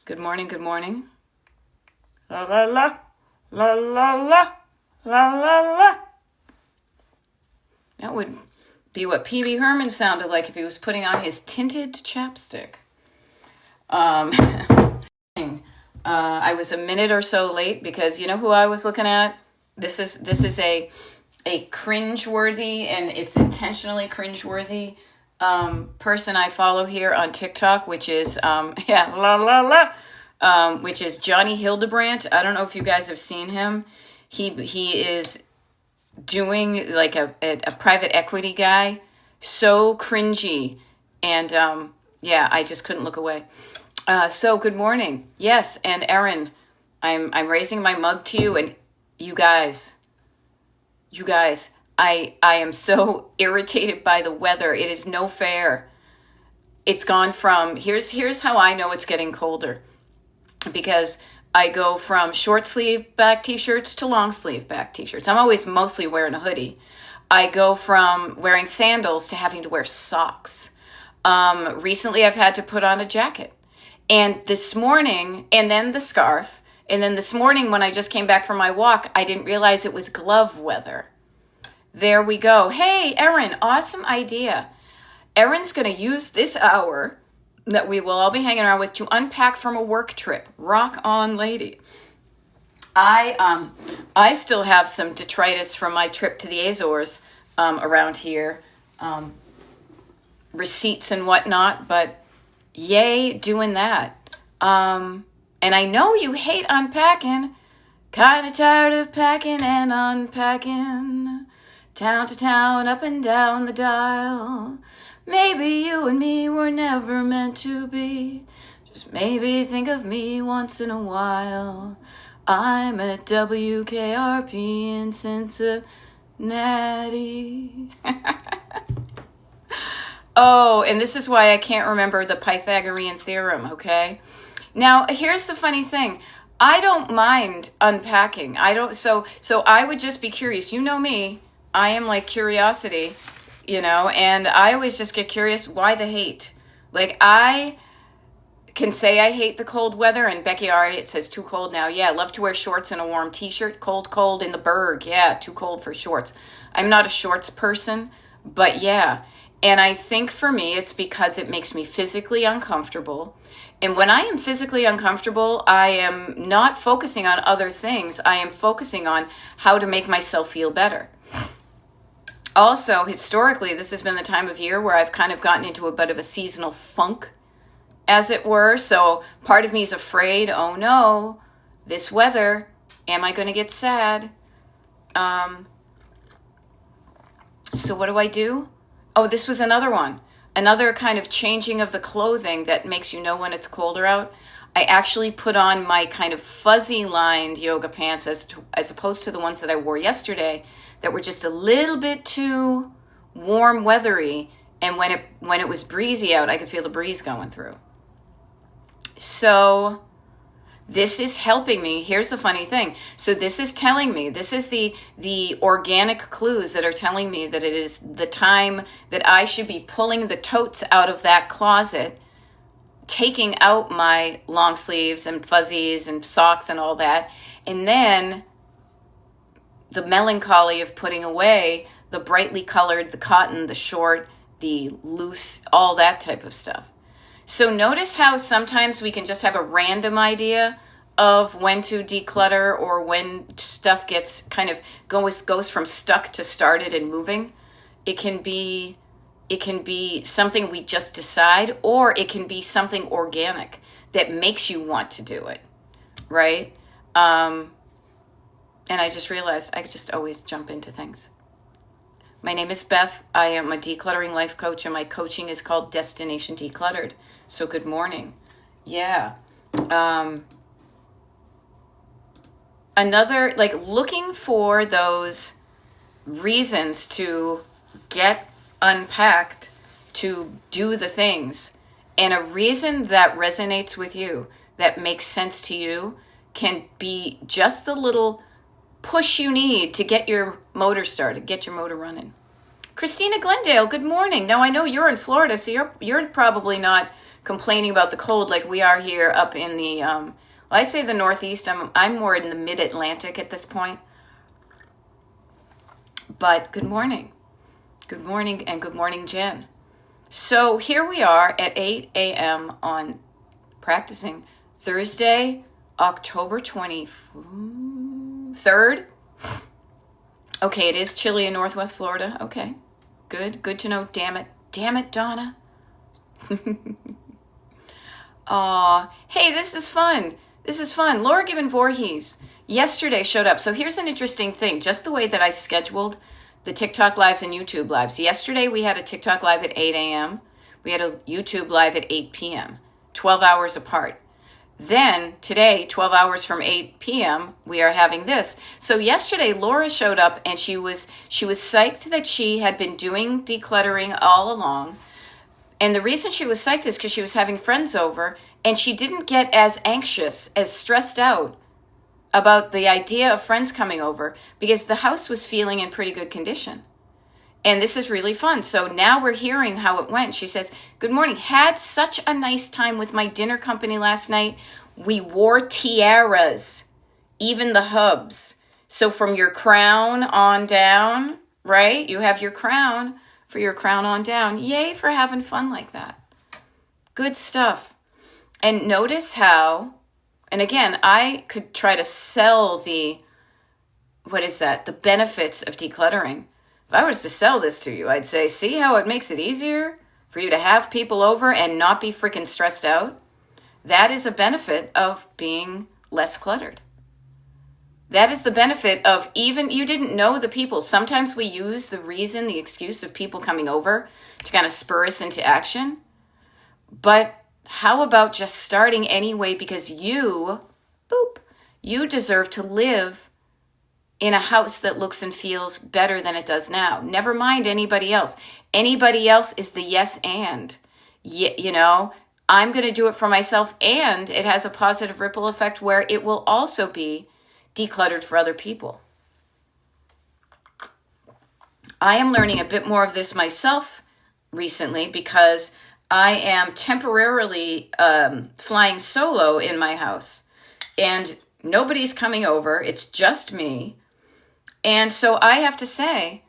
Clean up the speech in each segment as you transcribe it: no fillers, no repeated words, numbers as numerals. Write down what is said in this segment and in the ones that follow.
Good morning, good morning. La la la, la la la, la la la. That would be what P.B. Herman sounded like if he was putting on his tinted chapstick. Um, I was a minute or so late because you know who I was looking at? This is a cringeworthy, and it's intentionally cringeworthy person I follow here on TikTok, which is yeah, la la la, which is Johnny Hildebrandt. I don't know if you guys have seen him. He is doing like a private equity guy, so cringy, and yeah, I just couldn't look away. So good morning. Yes, and Erin, I'm raising my mug to you, and you guys, you guys, I am so irritated by the weather. It is no fair. It's gone from here's how I know it's getting colder, because I go from short sleeve back t-shirts to long sleeve back t-shirts. I'm always mostly wearing a hoodie. I go from wearing sandals to having to wear socks. Recently, I've had to put on a jacket. And this morning, and then the scarf. And then this morning, when I just came back from my walk, I didn't realize it was glove weather. There we go. Hey, Erin, awesome idea. Erin's going to use this hour that we will all be hanging around with to unpack from a work trip. Rock on, lady. I still have some detritus from my trip to the Azores around here, receipts and whatnot, but yay doing that. And I know you hate unpacking. Kind of tired of packing and unpacking. Town to town, up and down the dial. Maybe you and me were never meant to be. Just maybe think of me once in a while. I'm at WKRP in Cincinnati. Oh, and this is why I can't remember the Pythagorean theorem, okay? Now, here's the funny thing. I don't mind unpacking. I don't so I would just be curious. You know me. I am like curiosity, and I always just get curious, why the hate? Like, I can say I hate the cold weather, and Becky Ari, it says too cold now. Yeah, I love to wear shorts and a warm t-shirt. Cold in the Berg. Yeah, too cold for shorts. I'm not a shorts person, but yeah. And I think for me, it's because it makes me physically uncomfortable. And when I am physically uncomfortable, I am not focusing on other things. I am focusing on how to make myself feel better. Also, historically, this has been the time of year where I've kind of gotten into a bit of a seasonal funk, as it were. So part of me is afraid, oh no, this weather, am I going to get sad? So what do? Oh, this was another one. Another kind of changing of the clothing that makes you know when it's colder out. I actually put on my kind of fuzzy lined yoga pants as opposed to the ones that I wore yesterday that were just a little bit too warm weathery. And when it was breezy out, I could feel the breeze going through. So this is helping me. Here's the funny thing. So this is telling me, this is the organic clues that are telling me that it is the time that I should be pulling the totes out of that closet, taking out my long sleeves and fuzzies and socks and all that, and then the melancholy of putting away the brightly colored, the cotton, the short, the loose, all that type of stuff. So notice how sometimes we can just have a random idea of when to declutter, or when stuff gets kind of goes from stuck to started and moving. It can be something we just decide, or it can be something organic that makes you want to do it, right? And I just realized I just always jump into things. My name is Beth. I am a decluttering life coach, and my coaching is called Destination Decluttered. So good morning. Yeah. Another, like, looking for those reasons to get unpacked, to do the things. And a reason that resonates with you, that makes sense to you, can be just the little push you need to get your motor started, get your motor running. Christina Glendale, good morning. Now I know you're in Florida, so you're probably not complaining about the cold like we are here up in the well, I say the Northeast. I'm more in the mid-Atlantic at this point. But good morning. Good morning, and good morning, Jen. So here we are at 8 a.m. on practicing Thursday, October 23rd. Okay, it is chilly in Northwest Florida. Okay, good to know. Damn it, Donna. Aw, hey, this is fun. Laura Gibbon Voorhees yesterday showed up. So here's an interesting thing. Just the way that I scheduled the TikTok lives and YouTube lives. Yesterday we had a TikTok live at 8 a.m. We had a YouTube live at 8 p.m., 12 hours apart. Then today, 12 hours from 8 p.m., we are having this. So yesterday, Laura showed up and she was psyched that she had been doing decluttering all along. And the reason she was psyched is because she was having friends over and she didn't get as anxious, as stressed out about the idea of friends coming over because the house was feeling in pretty good condition. And this is really fun. So now we're hearing how it went. She says, good morning. Had such a nice time with my dinner company last night. We wore tiaras, even the hubs. So from your crown on down, right? You have your crown, for your crown on down. Yay for having fun like that. Good stuff. And notice how, and again, I could try to sell the benefits of decluttering. If I was to sell this to you, I'd say, see how it makes it easier for you to have people over and not be freaking stressed out? That is a benefit of being less cluttered. That is the benefit of even, you didn't know the people. Sometimes we use the excuse of people coming over to kind of spur us into action. But how about just starting anyway because you deserve to live in a house that looks and feels better than it does now. Never mind anybody else. Anybody else is the yes and. I'm going to do it for myself, and it has a positive ripple effect where it will also be decluttered for other people. I am learning a bit more of this myself recently because I am temporarily flying solo in my house, and nobody's coming over. It's just me. And so I have to say,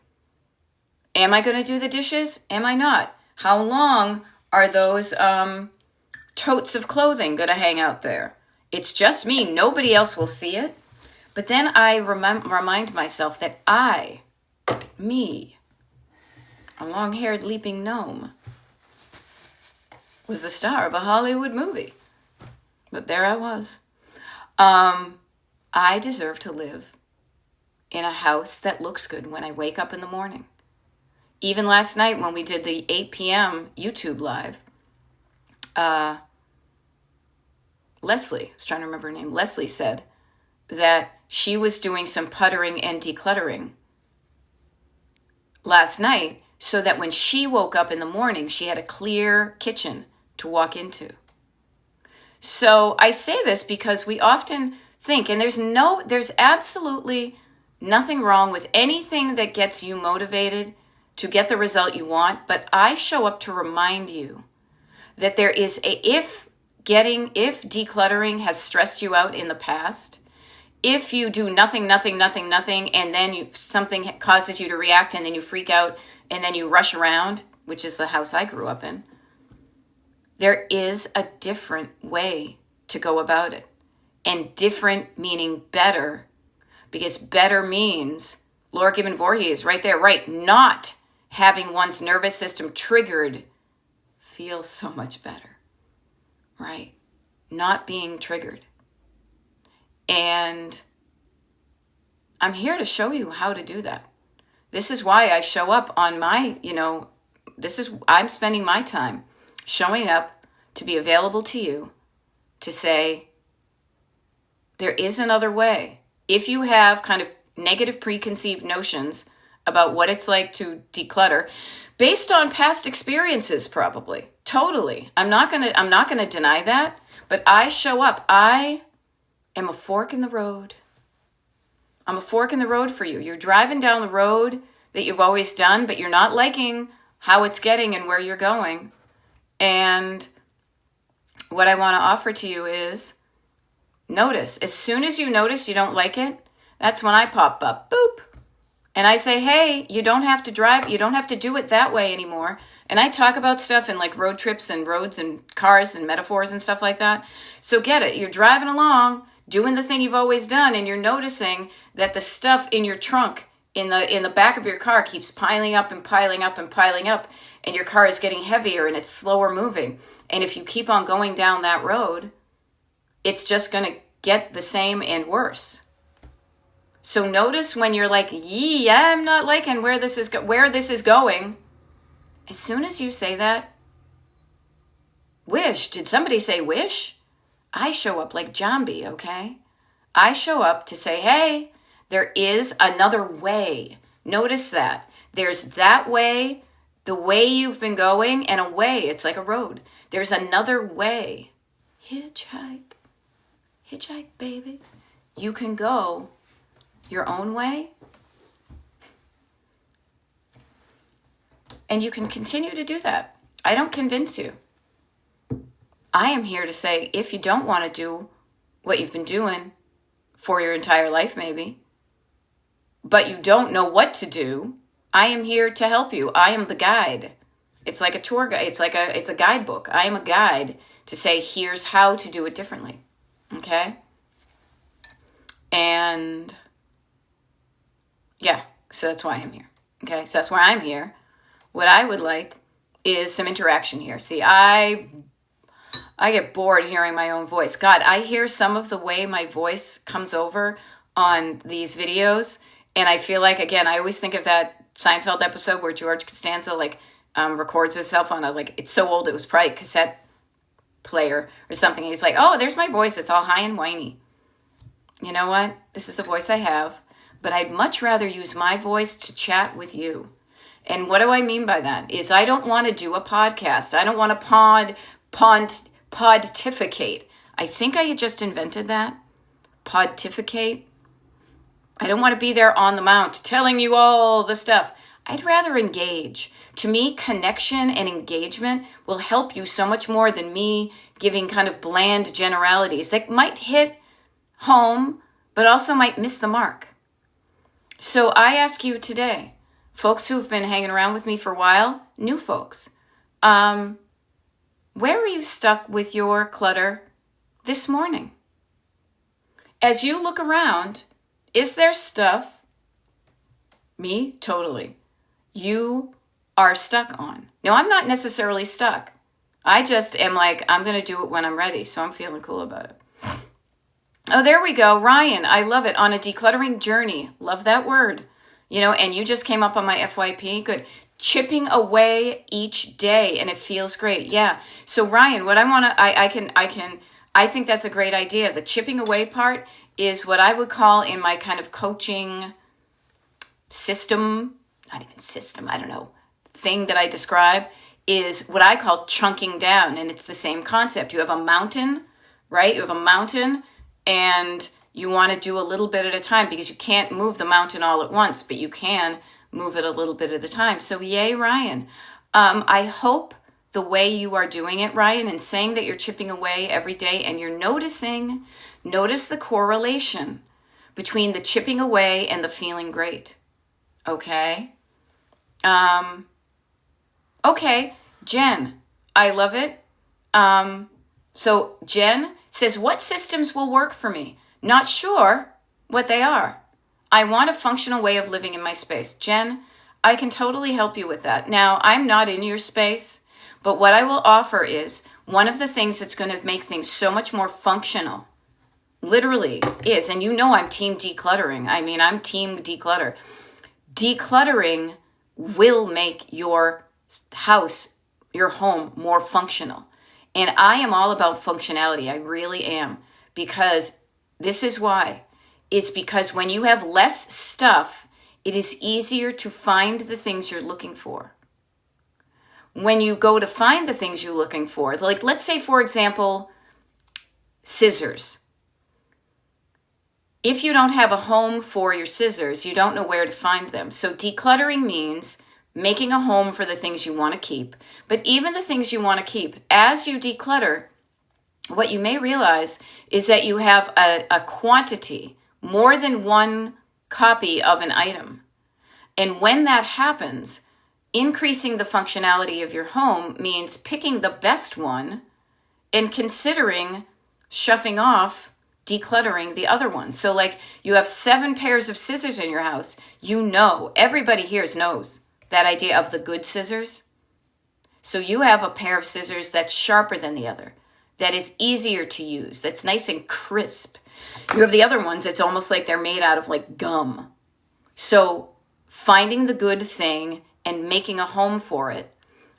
am I going to do the dishes? Am I not? How long are those totes of clothing going to hang out there? It's just me. Nobody else will see it. But then I remind myself that a long-haired leaping gnome, was the star of a Hollywood movie. But there I was. I deserve to live in a house that looks good when I wake up in the morning. Even last night when we did the 8 p.m. YouTube live, Leslie, I was trying to remember her name, Leslie said that she was doing some puttering and decluttering last night so that when she woke up in the morning, she had a clear kitchen to walk into. So I say this because we often think, and there's absolutely nothing wrong with anything that gets you motivated to get the result you want, but I show up to remind you that there is if decluttering has stressed you out in the past, if you do nothing, and then something causes you to react and then you freak out and then you rush around, which is the house I grew up in, there is a different way to go about it. And different meaning better, because better means, Laura Gibbon Voorhees right there, right, not having one's nervous system triggered feels so much better, right? Not being triggered. And I'm here to show you how to do that. This is why I show up on my, I'm spending my time showing up to be available to you to say, there is another way. If you have kind of negative preconceived notions about what it's like to declutter, based on past experiences, probably, totally. I'm not gonna deny that, but I show up. I am a fork in the road. I'm a fork in the road for you. You're driving down the road that you've always done, but you're not liking how it's getting and where you're going. And what I want to offer to you is notice. As soon as you notice you don't like it, that's when I pop up, boop. And I say, hey, you don't have to drive. You don't have to do it that way anymore. And I talk about stuff in like road trips and roads and cars and metaphors and stuff like that. So get it. You're driving along, doing the thing you've always done, and you're noticing that the stuff in your trunk, in the back of your car, keeps piling up and piling up and piling up, and your car is getting heavier and it's slower moving. And if you keep on going down that road, it's just going to get the same and worse. So notice when you're like, I'm not liking where this is going. As soon as you say that, wish. Did somebody say wish? I show up like Jambi, okay? I show up to say, hey, there is another way. Notice that. There's that way, the way you've been going, and a way. It's like a road. There's another way. Hitchhike, baby. You can go your own way, and you can continue to do that. I don't convince you. I am here to say, if you don't want to do what you've been doing for your entire life, maybe, but you don't know what to do, I am here to help you. I am the guide. It's like a tour guide. It's a guidebook. I am a guide to say, here's how to do it differently. Okay? And yeah, so that's why I'm here. Okay? So that's why I'm here. What I would like is some interaction here. See, I get bored hearing my own voice. God, I hear some of the way my voice comes over on these videos, and I feel like, again, I always think of that Seinfeld episode where George Costanza records himself on it's so old it was probably a cassette player or something. He's like, oh, there's my voice. It's all high and whiny. You know what? This is the voice I have, but I'd much rather use my voice to chat with you. And what do I mean by that? Is I don't want to do a podcast. I don't want to pontificate. I think I had just invented that. Pontificate. I don't want to be there on the mount telling you all the stuff. I'd rather engage. To me, connection and engagement will help you so much more than me giving kind of bland generalities that might hit home, but also might miss the mark. So I ask you today, folks who've been hanging around with me for a while, new folks, where are you stuck with your clutter this morning? As you look around, is there stuff, me, totally, you are stuck on? No, I'm not necessarily stuck. I just am like, I'm going to do it when I'm ready, so I'm feeling cool about it. Oh, there we go. Ryan, I love it. On a decluttering journey. Love that word. And you just came up on my FYP. Good. Chipping away each day, and it feels great. Yeah. So Ryan, what I want to, I think that's a great idea. The chipping away part is what I would call in my kind of coaching system, not even system, I don't know, thing that I describe is what I call chunking down. And it's the same concept. You have a mountain, right? You have a mountain and you want to do a little bit at a time because you can't move the mountain all at once, but you can move it a little bit at a time. So yay, Ryan. I hope the way you are doing it, Ryan, and saying that you're chipping away every day and you're notice the correlation between the chipping away and the feeling great. Okay? Okay, Jen, I love it. So Jen says, what systems will work for me? Not sure what they are. I want a functional way of living in my space. Jen, I can totally help you with that. Now, I'm not in your space, but what I will offer is one of the things that's going to make things so much more functional, literally is, and I'm team decluttering. I mean, I'm team declutter. Decluttering will make your house, your home more functional. And I am all about functionality. I really am. Because this is why. It's because when you have less stuff, it is easier to find the things you're looking for. When you go to find the things you're looking for, like let's say, for example, scissors. If you don't have a home for your scissors, you don't know where to find them. So decluttering means making a home for the things you want to keep. But even the things you want to keep, as you declutter, what you may realize is that you have a quantity, more than one copy of an item. And when that happens, increasing the functionality of your home means picking the best one and considering shuffling off, decluttering the other ones. So like you have 7 pairs of scissors in your house. Everybody here knows that idea of the good scissors. So you have a pair of scissors that's sharper than the other, that is easier to use, that's nice and crisp. You have the other ones that's almost like they're made out of like gum. So finding the good thing and making a home for it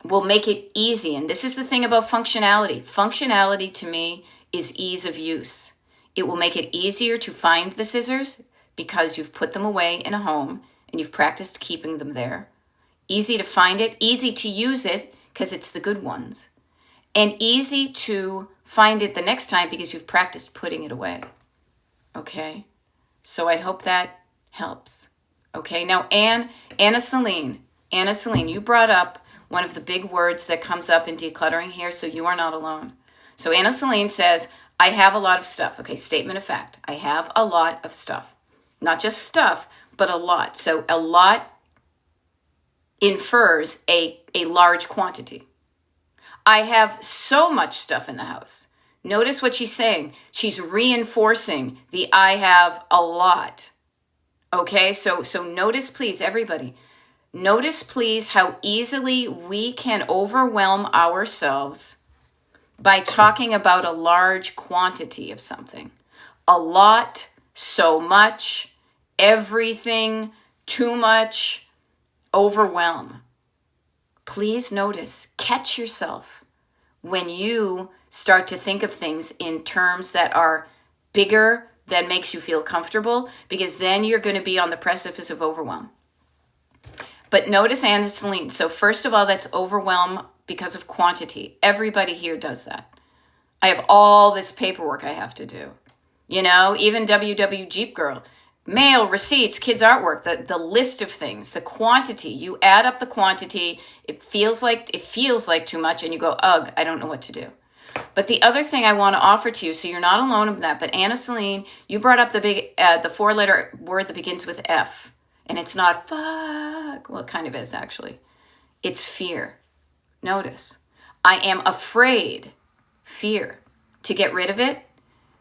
will make it easy. And this is the thing about functionality. Functionality to me is ease of use. It will make it easier to find the scissors because you've put them away in a home and you've practiced keeping them there. Easy to find it, easy to use it because it's the good ones. And easy to find it the next time because you've practiced putting it away. Okay? So I hope that helps. Okay, now Anna Celine, you brought up one of the big words that comes up in decluttering here, so you are not alone. So Anna Celine says, I have a lot of stuff. Okay, statement of fact. I have a lot of stuff. Not just stuff, but a lot. So a lot infers a large quantity. I have so much stuff in the house. Notice what she's saying. She's reinforcing the I have a lot. Okay, so notice please, everybody. Notice please how easily we can overwhelm ourselves by talking about a large quantity of something. A lot, so much, everything, too much, overwhelm. Please notice, catch yourself when you start to think of things in terms that are bigger than makes you feel comfortable, because then you're going to be on the precipice of overwhelm. But notice Anna Celine. So first of all, that's overwhelm because of quantity. Everybody here does that. I have all this paperwork I have to do. You know, even WW Jeep Girl. Mail, receipts, kids' artwork, the list of things, the quantity. You add up the quantity. It feels like too much, and you go, ugh, I don't know what to do. But the other thing I want to offer to you, so you're not alone in that, but Anna Celine, you brought up the 4-letter word that begins with F. And it's not fuck. Well, it kind of is, actually. It's fear. Notice. I am afraid, fear, to get rid of it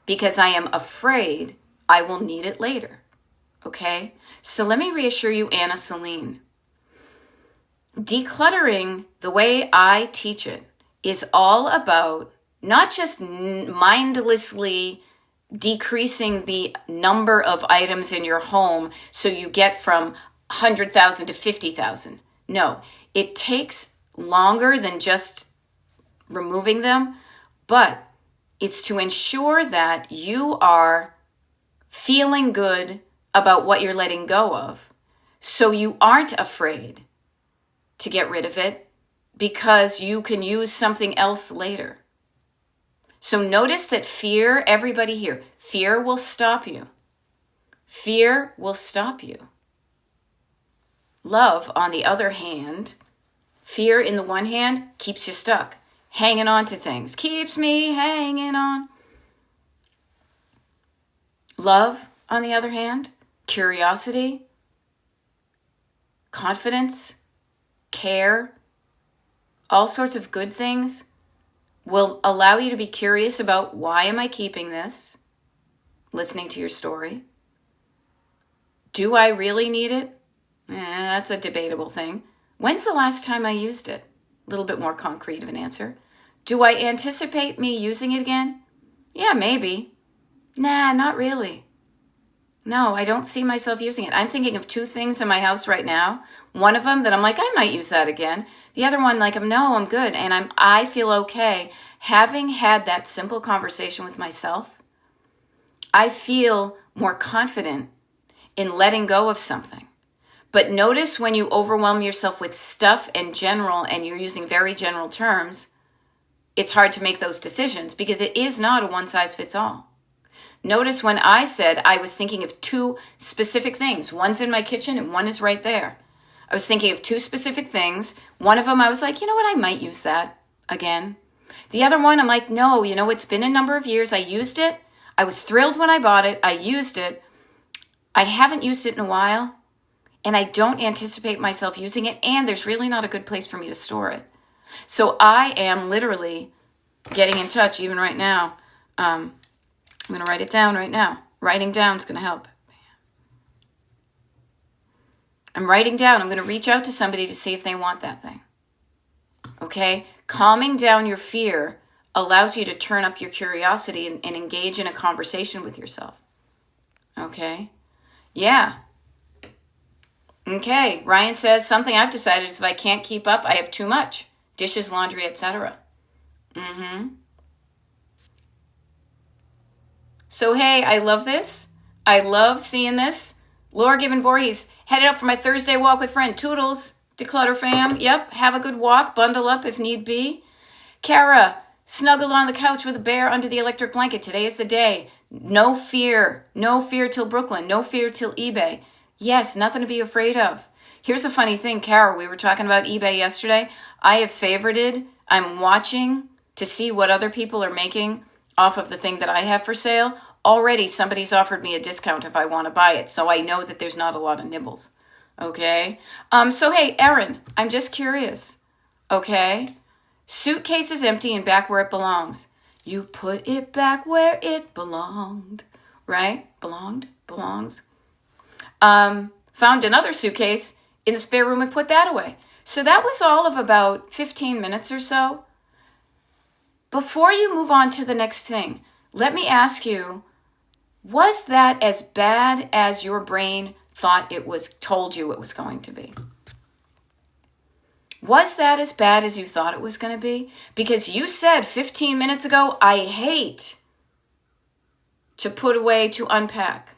because I am afraid I will need it later. Okay? So let me reassure you, Anna Celine. Decluttering, the way I teach it, is all about not just mindlessly decreasing the number of items in your home so you get from 100,000 to 50,000. No, it takes longer than just removing them, but it's to ensure that you are feeling good about what you're letting go of, so you aren't afraid to get rid of it because you can use something else later. So notice that fear, everybody here, fear will stop you. Fear will stop you. Love, on the other hand, fear in the one hand keeps you stuck, hanging on to things, keeps me hanging on. Love, on the other hand, curiosity, confidence, care, all sorts of good things will allow you to be curious about, why am I keeping this? Listening to your story. Do I really need it? That's a debatable thing. When's the last time I used it? A little bit more concrete of an answer. Do I anticipate me using it again? Yeah, maybe. Nah, not really. No, I don't see myself using it. I'm thinking of 2 things in my house right now. One of them that I'm like, I might use that again. The other one, like, no, I'm good. And I feel okay. Having had that simple conversation with myself, I feel more confident in letting go of something. But notice when you overwhelm yourself with stuff in general and you're using very general terms, it's hard to make those decisions because it is not a one-size-fits-all. Notice when I said I was thinking of two specific things. One's in my kitchen and one is right there. I was thinking of two specific things. One of them, I was like, you know what? I might use that again. The other one, I'm like, no, you know, it's been a number of years. I used it. I was thrilled when I bought it. I used it. I haven't used it in a while, and I don't anticipate myself using it, and there's really not a good place for me to store it. So I am literally getting in touch even right now. I'm going to write it down right now. Writing down is going to help. I'm writing down. I'm going to reach out to somebody to see if they want that thing. Okay? Calming down your fear allows you to turn up your curiosity and engage in a conversation with yourself. Okay? Yeah. Okay. Ryan says, something I've decided is if I can't keep up, I have too much. Dishes, laundry, etc. So, hey, I love this. I love seeing this. Laura Gibbon Voorhees, headed out for my Thursday walk with friend. Toodles, Declutter fam. Yep, have a good walk. Bundle up if need be. Kara, snuggled on the couch with a bear under the electric blanket. Today is the day. No fear. No fear till Brooklyn. No fear till eBay. Yes, nothing to be afraid of. Here's a funny thing, Kara. We were talking about eBay yesterday. I have favorited. I'm watching to see what other people are making off of the thing that I have for sale. Already somebody's offered me a discount if I want to buy it, so I know that there's not a lot of nibbles. Okay? So hey, Erin, I'm just curious. Okay? Suitcase is empty and back where it belongs. You put it back where it belonged. Right? Belongs. Found another suitcase in the spare room and put that away. So that was all of about 15 minutes or so. Before you move on to the next thing, let me ask you, was that as bad as your brain thought it was, told you it was going to be? Was that as bad as you thought it was going to be? Because you said 15 minutes ago, I hate to put away, to unpack.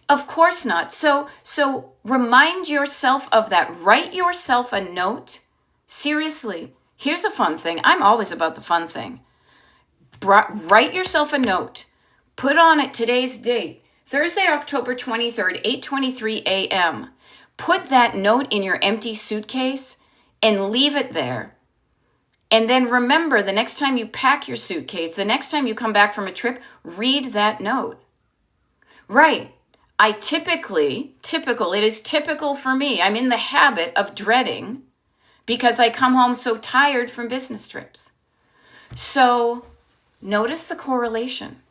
Of course not. So remind yourself of that. Write yourself a note. Seriously, here's a fun thing. I'm always about the fun thing. Write yourself a note. Put on it today's date, Thursday, October 23rd, 8:23 a.m. Put that note in your empty suitcase and leave it there. And then remember, the next time you pack your suitcase, the next time you come back from a trip, read that note. Right. It is typical for me. I'm in the habit of dreading because I come home so tired from business trips. So notice the correlation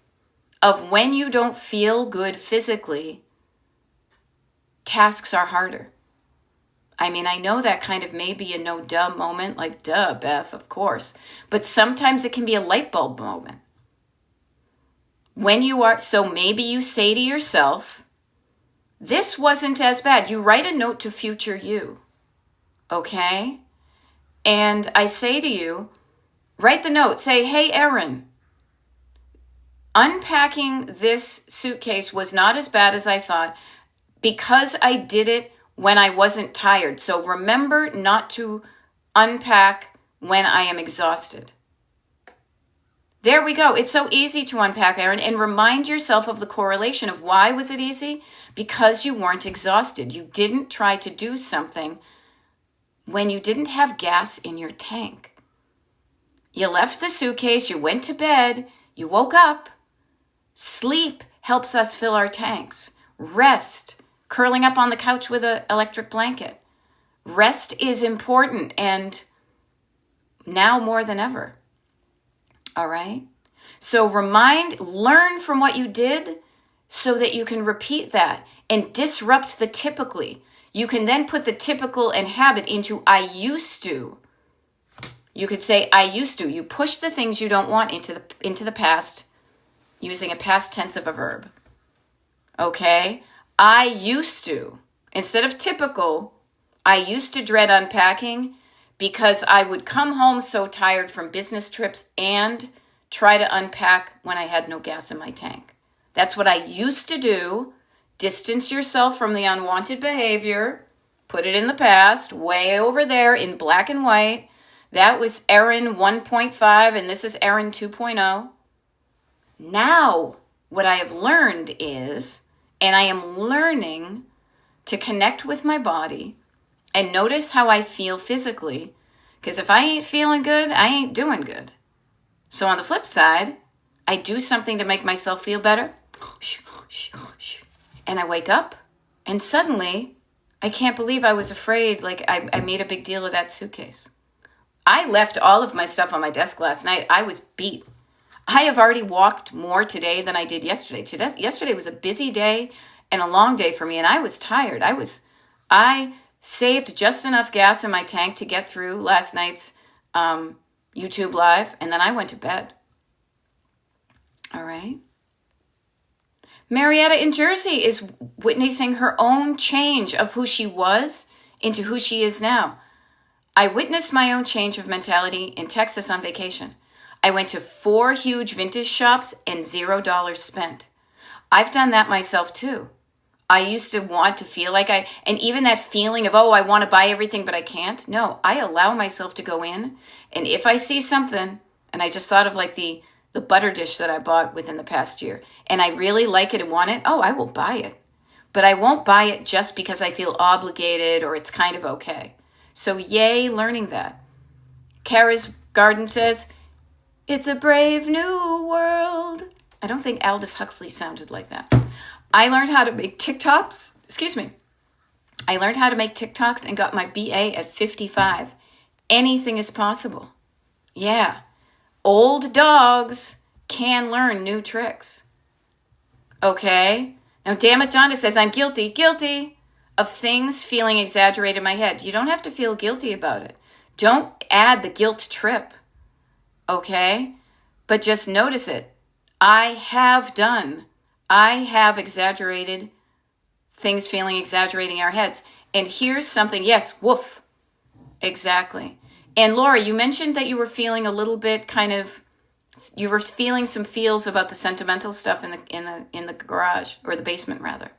of when you don't feel good physically, tasks are harder. I mean, I know that kind of may be a no duh moment, like duh, Beth, of course. But sometimes it can be a light bulb moment. So maybe you say to yourself, this wasn't as bad. You write a note to future you, okay? And I say to you, write the note. Say, hey, Erin, unpacking this suitcase was not as bad as I thought because I did it when I wasn't tired. So remember not to unpack when I am exhausted. There we go. It's so easy to unpack, Erin, and remind yourself of the correlation of why was it easy? Because you weren't exhausted. You didn't try to do something when you didn't have gas in your tank. You left the suitcase, you went to bed, you woke up. Sleep helps us fill our tanks. Rest, curling up on the couch with an electric blanket. Rest is important, and now more than ever. All right? So learn from what you did so that you can repeat that and disrupt the typically. You can then put the typical and habit into I used to. You could say I used to. You push the things you don't want into the past using a past tense of a verb. Okay? I used to. Instead of typical, I used to dread unpacking because I would come home so tired from business trips and try to unpack when I had no gas in my tank. That's what I used to do. Distance yourself from the unwanted behavior. Put it in the past, way over there in black and white. That was Erin 1.5, and this is Erin 2.0. Now, what I have learned is, and I am learning to connect with my body and notice how I feel physically. Because if I ain't feeling good, I ain't doing good. So on the flip side, I do something to make myself feel better. And I wake up and suddenly I can't believe I was afraid. Like I made a big deal of that suitcase. I left all of my stuff on my desk last night. I was beat. I have already walked more today than I did yesterday. Yesterday was a busy day and a long day for me, and I was tired. I saved just enough gas in my tank to get through last night's YouTube Live, and then I went to bed. All right. Marietta in Jersey is witnessing her own change of who she was into who she is now. I witnessed my own change of mentality in Texas on vacation. I went to 4 huge vintage shops and $0 spent. I've done that myself too. I used to want to feel like and even that feeling of, I want to buy everything, but I can't. No, I allow myself to go in. And if I see something, and I just thought of like the butter dish that I bought within the past year, and I really like it and want it, I will buy it. But I won't buy it just because I feel obligated or it's kind of okay. So yay, learning that. Kara's Garden says, it's a brave new world. I don't think Aldous Huxley sounded like that. I learned how to make TikToks. I learned how to make TikToks and got my BA at 55. Anything is possible. Yeah. Old dogs can learn new tricks. Okay? Now, damn it, Donna says, I'm guilty of things feeling exaggerated in my head. You don't have to feel guilty about it. Don't add the guilt trip. Okay? But just notice it. I have exaggerated things feeling exaggerating our heads. And here's something, yes, woof. Exactly. And Laura, you mentioned that you were feeling a little bit you were feeling some feels about the sentimental stuff in the garage, or the basement rather.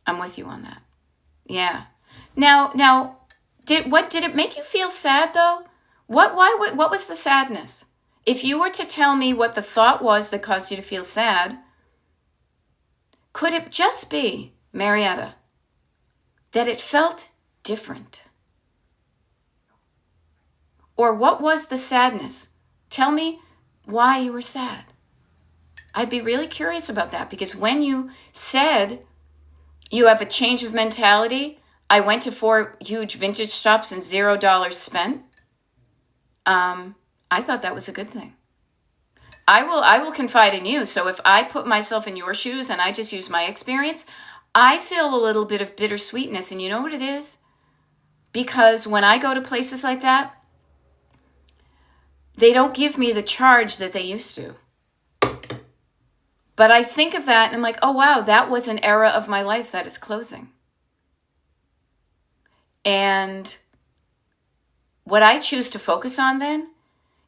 I'm with you on that. Yeah. Now, did it make you feel sad though? What was the sadness? If you were to tell me what the thought was that caused you to feel sad, could it just be, Marietta, that it felt different? Or what was the sadness? Tell me why you were sad. I'd be really curious about that, because when you said you have a change of mentality, I went to 4 huge vintage shops and $0 spent. I thought that was a good thing. I will confide in you. So if I put myself in your shoes and I just use my experience, I feel a little bit of bittersweetness. And you know what it is? Because when I go to places like that, they don't give me the charge that they used to. But I think of that and I'm like, oh wow, that was an era of my life that is closing. And what I choose to focus on then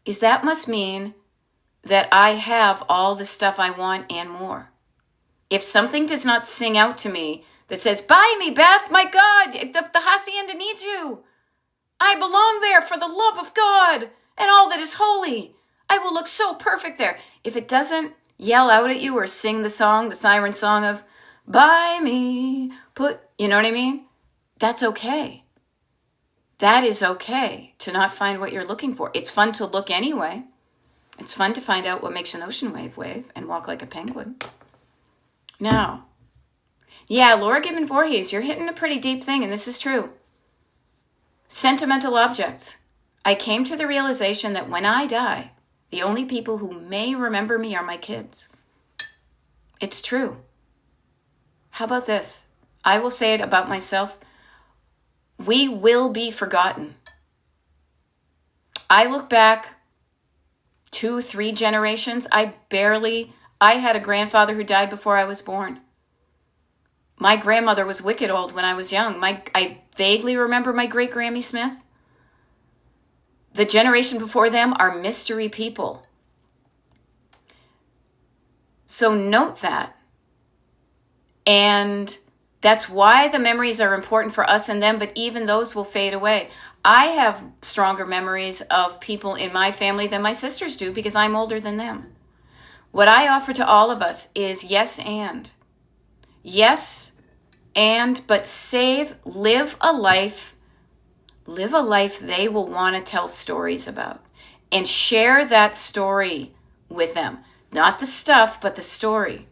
is that must mean that I have all the stuff I want and more. If something does not sing out to me that says, buy me, Beth, my God, the hacienda needs you. I belong there for the love of God and all that is holy. I will look so perfect there. If it doesn't yell out at you or sing the siren song of, buy me, you know what I mean? That's okay. That is okay to not find what you're looking for. It's fun to look anyway. It's fun to find out what makes an ocean wave and walk like a penguin. Now, yeah, Laura Gibbon Voorhees, you're hitting a pretty deep thing, and this is true. Sentimental objects. I came to the realization that when I die, the only people who may remember me are my kids. It's true. How about this? I will say it about myself. We will be forgotten. I look back 2, 3 generations. I had a grandfather who died before I was born. My grandmother was wicked old when I was young. I vaguely remember my great Grammy Smith. The generation before them are mystery people. So note that. And that's why the memories are important for us and them, but even those will fade away. I have stronger memories of people in my family than my sisters do because I'm older than them. What I offer to all of us is yes, but live a life they will want to tell stories about, and share that story with them. Not the stuff, but the story.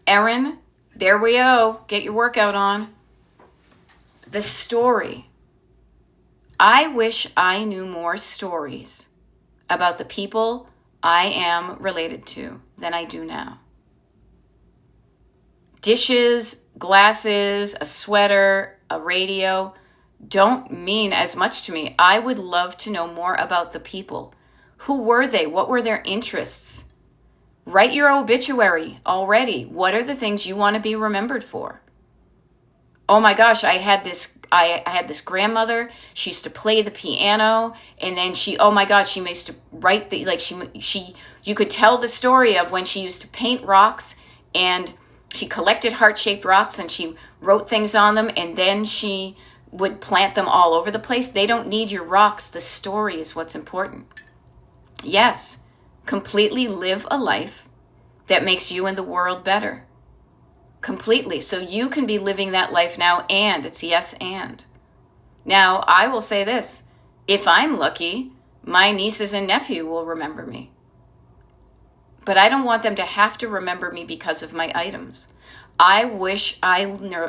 Erin, there we go. Get your workout on. The story. I wish I knew more stories about the people I am related to than I do now. Dishes, glasses, a sweater, a radio don't mean as much to me. I would love to know more about the people. Who were they? What were their interests? Write your obituary already. What are the things you want to be remembered for? Oh my gosh, I had this grandmother. She used to play the piano, and then she used to write you could tell the story of when she used to paint rocks, and she collected heart-shaped rocks and she wrote things on them, and then she would plant them all over the place. They don't need your rocks. The story is what's important. Yes, completely live a life that makes you and the world better. Completely. So you can be living that life now, and it's yes and. Now, I will say this. If I'm lucky, my nieces and nephew will remember me. But I don't want them to have to remember me because of my items. I wish I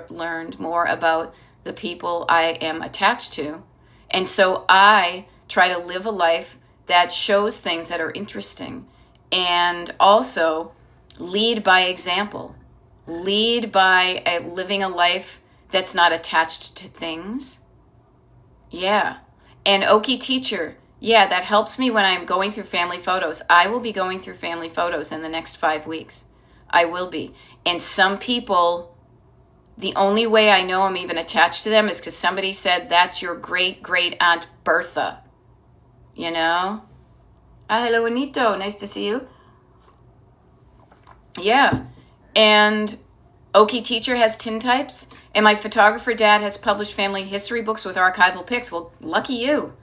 learned more about the people I am attached to. And so I try to live a life that shows things that are interesting, and also lead by example. Lead by living a life that's not attached to things. Yeah. And Okie Teacher, yeah, that helps me when I'm going through family photos. I will be going through family photos in the next 5 weeks. I will be. And some people, the only way I know I'm even attached to them is because somebody said, that's your great Aunt Bertha. You know? Hello, Anito. Nice to see you. Yeah. And Okie Teacher has tintypes, and my photographer dad has published family history books with archival pics. Well, lucky you.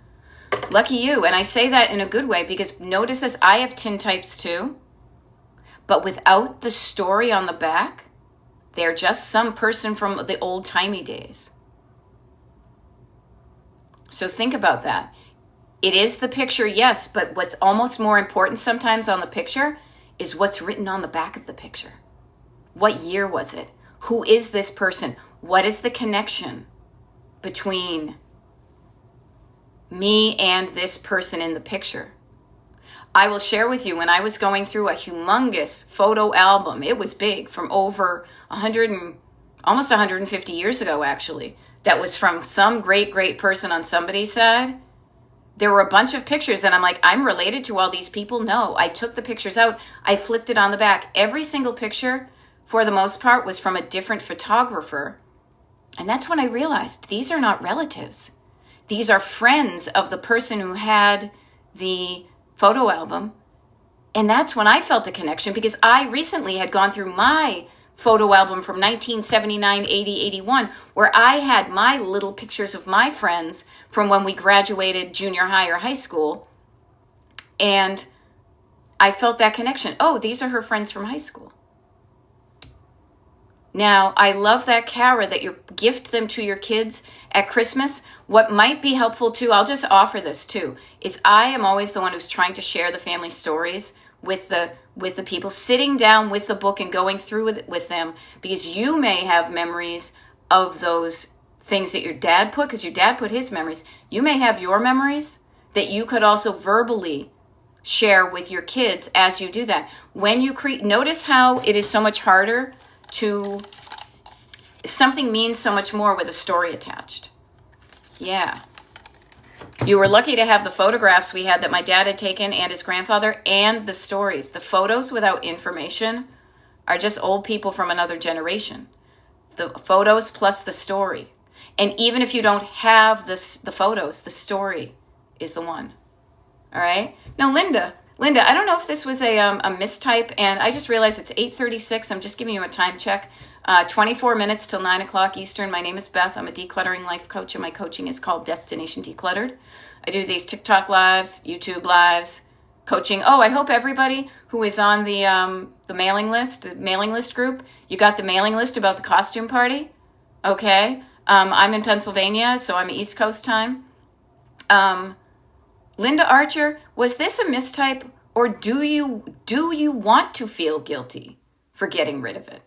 Lucky you. And I say that in a good way, because notice this, I have tintypes too, but without the story on the back, they're just some person from the old-timey days. So think about that. It is the picture, yes, but what's almost more important sometimes on the picture is what's written on the back of the picture. What year was it? Who is this person? What is the connection between me and this person in the picture? I will share with you, when I was going through a humongous photo album, it was big, from over 100 and almost 150 years ago, actually, that was from some great person on somebody's side. There were a bunch of pictures, and I'm like, I'm related to all these people? No, I took the pictures out. I flipped it on the back. Every single picture, for the most part, was from a different photographer. And that's when I realized these are not relatives. These are friends of the person who had the photo album. And that's when I felt a connection, because I recently had gone through my photo album from 1979, 80, 81, where I had my little pictures of my friends from when we graduated junior high or high school. And I felt that connection. Oh, these are her friends from high school. Now, I love that, Kara, that you gift them to your kids at Christmas. What might be helpful too, I'll just offer this too, is I am always the one who's trying to share the family stories with the people, sitting down with the book and going through it with them, because you may have memories of those things that your dad put, because your dad put his memories. You may have your memories that you could also verbally share with your kids as you do that. When you notice how it is so much harder to, something means so much more with a story attached. Yeah. You were lucky to have the photographs we had that my dad had taken, and his grandfather, and the stories. The photos without information are just old people from another generation. The photos plus the story. And even if you don't have the photos, the story is the one. All right? Now, Linda, I don't know if this was a mistype, and I just realized it's 8:36. I'm just giving you a time check. 24 minutes till 9 o'clock Eastern. My name is Beth. I'm a decluttering life coach, and my coaching is called Destination Decluttered. I do these TikTok lives, YouTube lives, coaching. Oh, I hope everybody who is on the mailing list group, you got the mailing list about the costume party. Okay. I'm in Pennsylvania, so I'm East Coast time. Linda Archer, was this a mistype, or do you want to feel guilty for getting rid of it?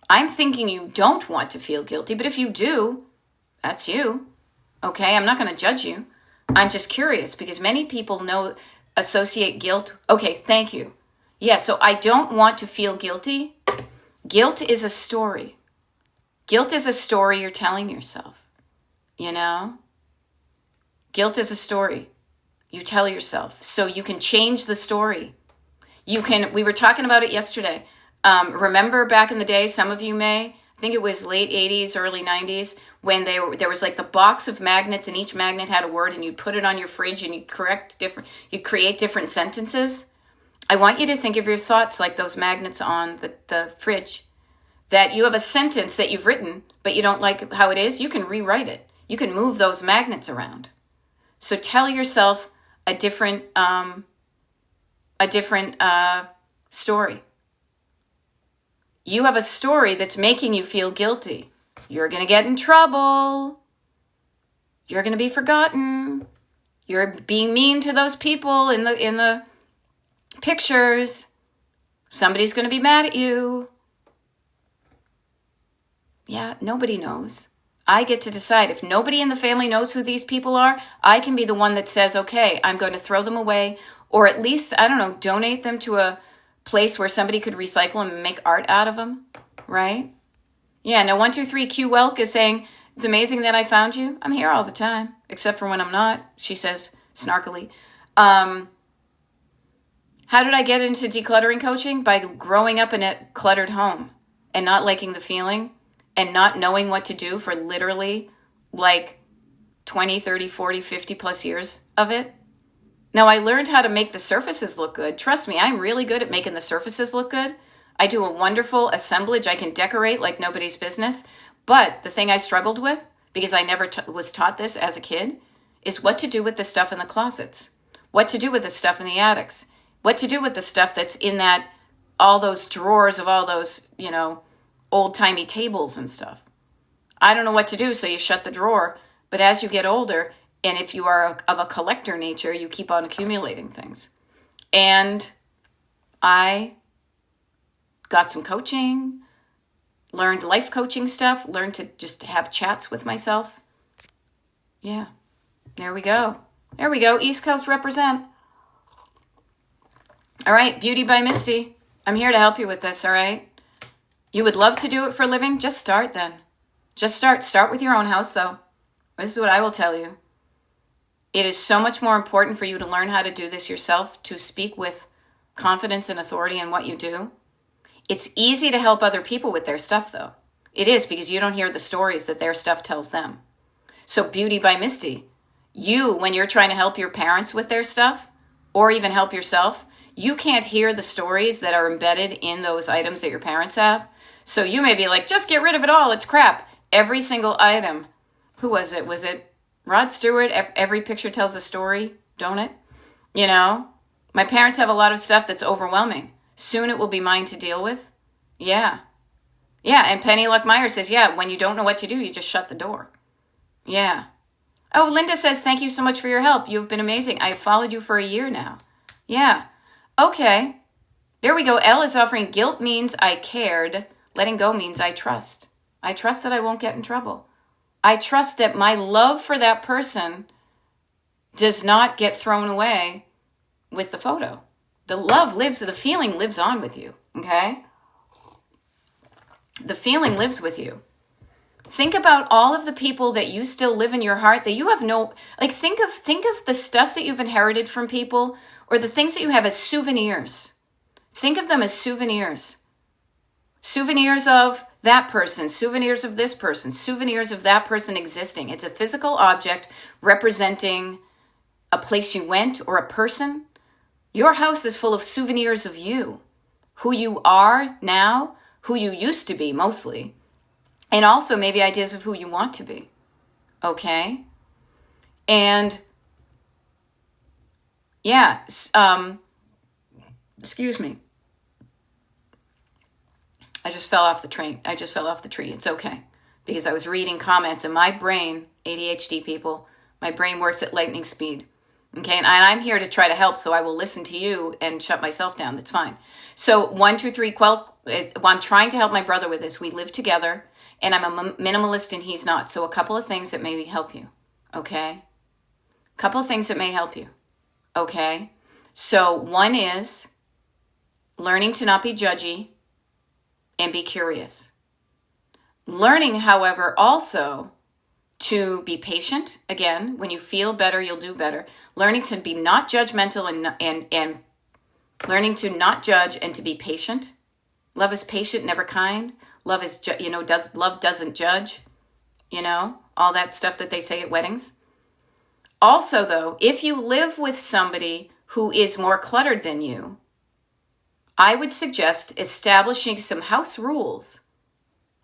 I'm thinking you don't want to feel guilty, but if you do, that's you. Okay, I'm not going to judge you. I'm just curious because many people associate guilt. Okay, thank you. Yeah, so I don't want to feel guilty. Guilt is a story. Guilt is a story you're telling yourself. You know? Guilt is a story you tell yourself. So you can change the story. We were talking about it yesterday. Remember back in the day, some of you may, I think it was late 80s, early 90s, when there was like the box of magnets and each magnet had a word and you'd put it on your fridge and you'd create different sentences. I want you to think of your thoughts like those magnets on the fridge. That you have a sentence that you've written, but you don't like how it is, you can rewrite it. You can move those magnets around. So tell yourself a different story. You have a story that's making you feel guilty. You're going to get in trouble. You're going to be forgotten. You're being mean to those people in the pictures. Somebody's going to be mad at you. Yeah, nobody knows. I get to decide. If nobody in the family knows who these people are, I can be the one that says, okay, I'm going to throw them away, or at least, I don't know, donate them to a place where somebody could recycle them and make art out of them, right? Yeah, now 123Q Welk is saying, it's amazing that I found you. I'm here all the time, except for when I'm not, she says snarkily. How did I get into decluttering coaching? By growing up in a cluttered home and not liking the feeling and not knowing what to do for literally like 20, 30, 40, 50 plus years of it. Now, I learned how to make the surfaces look good. Trust me, I'm really good at making the surfaces look good. I do a wonderful assemblage. I can decorate like nobody's business. But the thing I struggled with, because I never was taught this as a kid, is what to do with the stuff in the closets. What to do with the stuff in the attics. What to do with the stuff that's in all those drawers of all those, old-timey tables and stuff. I don't know what to do, so you shut the drawer. But as you get older, and if you are of a collector nature, you keep on accumulating things. And I got some coaching, learned life coaching stuff, learned to just have chats with myself. Yeah, there we go. There we go. East Coast represent. All right, Beauty by Misty. I'm here to help you with this, all right? You would love to do it for a living? Just start then. Just start. Start with your own house, though. This is what I will tell you. It is so much more important for you to learn how to do this yourself, to speak with confidence and authority in what you do. It's easy to help other people with their stuff, though. It is, because you don't hear the stories that their stuff tells them. So Beauty by Misty, when you're trying to help your parents with their stuff, or even help yourself, you can't hear the stories that are embedded in those items that your parents have. So you may be like, just get rid of it all. It's crap. Every single item. Who was it? Was it Rod Stewart? Every picture tells a story, don't it? My parents have a lot of stuff that's overwhelming. Soon it will be mine to deal with. Yeah. Yeah, and Penny Luckmeyer says, yeah, when you don't know what to do, you just shut the door. Yeah. Oh, Linda says, thank you so much for your help. You've been amazing. I've followed you for a year now. Yeah. Okay. There we go. Elle is offering, guilt means I cared. Letting go means I trust. I trust that I won't get in trouble. I trust that my love for that person does not get thrown away with the photo. The feeling lives on with you, okay? The feeling lives with you. Think about all of the people that you still live in your heart that you have think of the stuff that you've inherited from people, or the things that you have as souvenirs. Think of them as souvenirs. Souvenirs of that person, souvenirs of this person, souvenirs of that person existing. It's a physical object representing a place you went or a person. Your house is full of souvenirs of you, who you are now, who you used to be mostly, and also maybe ideas of who you want to be. Okay? And Yeah. Excuse me. I just fell off the train. I just fell off the tree. It's okay. Because I was reading comments and my brain, ADHD people, my brain works at lightning speed. Okay, and I'm here to try to help, so I will listen to you and shut myself down. That's fine. So 1, 2, 3, I'm trying to help my brother with this. We live together, and I'm a minimalist and he's not. So a couple of things that maybe help you. Okay? A couple of things that may help you. Okay? So one is learning to not be judgy and be curious. Learning, however, also to be patient. Again, when you feel better, you'll do better. Learning to be not judgmental and learning to not judge and to be patient. Love is patient, never kind. Love is, love doesn't judge. All that stuff that they say at weddings. Also, though, if you live with somebody who is more cluttered than you, I would suggest establishing some house rules.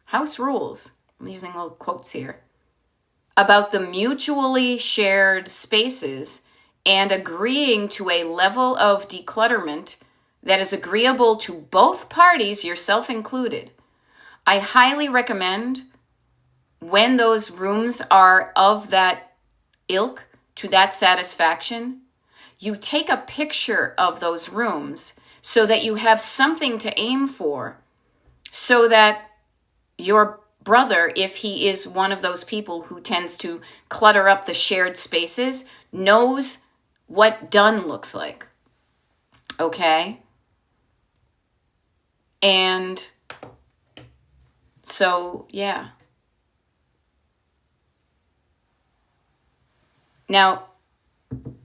House rules. I'm using little quotes here. About the mutually shared spaces and agreeing to a level of declutterment that is agreeable to both parties, yourself included. I highly recommend when those rooms are of that ilk to that satisfaction, you take a picture of those rooms so that you have something to aim for, so that your brother, if he is one of those people who tends to clutter up the shared spaces, knows what done looks like. Okay? And so, yeah. Now,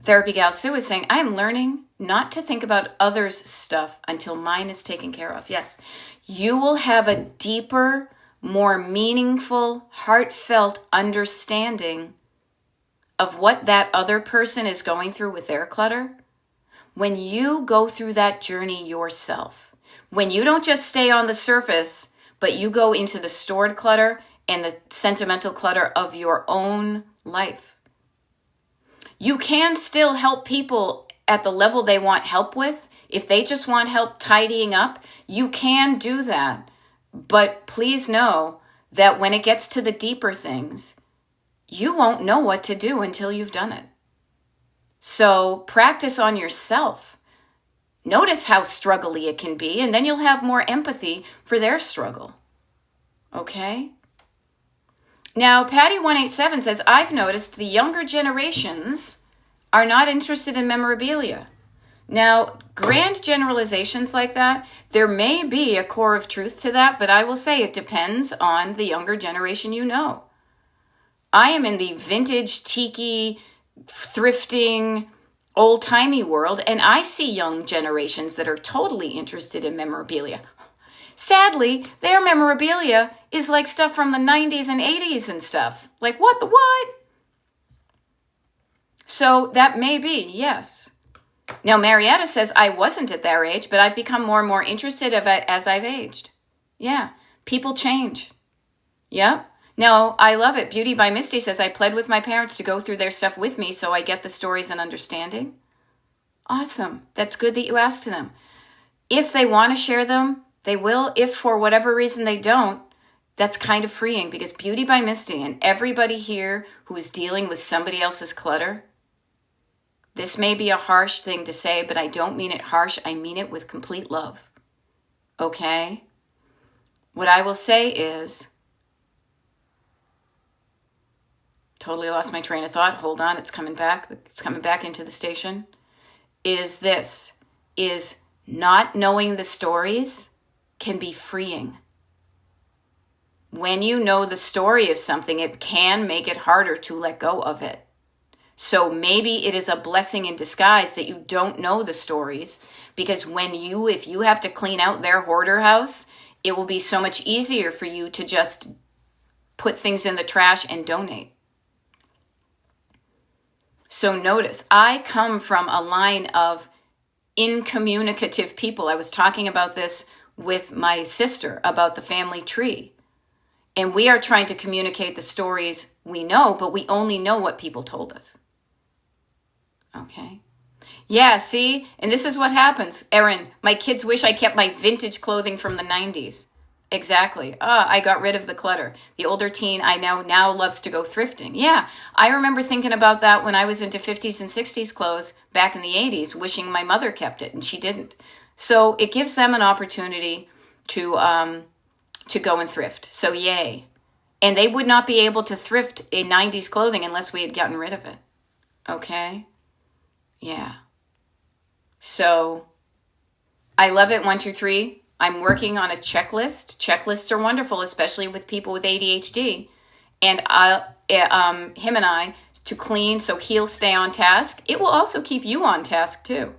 Therapy Gal Sue is saying, I am learning not to think about others' stuff until mine is taken care of. Yes, you will have a deeper, more meaningful, heartfelt understanding of what that other person is going through with their clutter when you go through that journey yourself. When you don't just stay on the surface, but you go into the stored clutter and the sentimental clutter of your own life. You can still help people at the level they want help with. If they just want help tidying up, you can do that. But please know that when it gets to the deeper things, you won't know what to do until you've done it. So practice on yourself. Notice how struggly it can be, and then you'll have more empathy for their struggle. Okay? Now, Patty187 says, I've noticed the younger generations are not interested in memorabilia. Now, grand generalizations like that, there may be a core of truth to that, but I will say it depends on the younger generation you know. I am in the vintage, tiki, thrifting, old-timey world, and I see young generations that are totally interested in memorabilia. Sadly, their memorabilia is like stuff from the 90s and 80s and stuff. Like, what the what? So that may be, yes. Now, Marietta says, I wasn't at their age, but I've become more and more interested as I've aged. Yeah, people change. Yep. No, I love it. Beauty by Misty says, I pled with my parents to go through their stuff with me so I get the stories and understanding. Awesome. That's good that you asked them. If they want to share them, they will. If for whatever reason they don't, that's kind of freeing, because Beauty by Misty and everybody here who is dealing with somebody else's clutter, this may be a harsh thing to say, but I don't mean it harsh. I mean it with complete love. Okay? What I will say is, totally lost my train of thought. Hold on, it's coming back. It's coming back into the station. Is not knowing the stories can be freeing. When you know the story of something, it can make it harder to let go of it. So maybe it is a blessing in disguise that you don't know the stories, because if you have to clean out their hoarder house, it will be so much easier for you to just put things in the trash and donate. So notice, I come from a line of incommunicative people. I was talking about this with my sister about the family tree. And we are trying to communicate the stories we know, but we only know what people told us. Okay? Yeah, see? And this is what happens. Erin, my kids wish I kept my vintage clothing from the 90s. Exactly. I got rid of the clutter. The older teen I now loves to go thrifting. Yeah, I remember thinking about that when I was into 50s and 60s clothes back in the 80s, wishing my mother kept it and she didn't. So it gives them an opportunity to go and thrift. So yay. And they would not be able to thrift a 90s clothing unless we had gotten rid of it. Okay? Yeah. So I love it. 1, 2, 3. I'm working on a checklist. Checklists are wonderful, especially with people with ADHD. And him and I, to clean so he'll stay on task. It will also keep you on task too.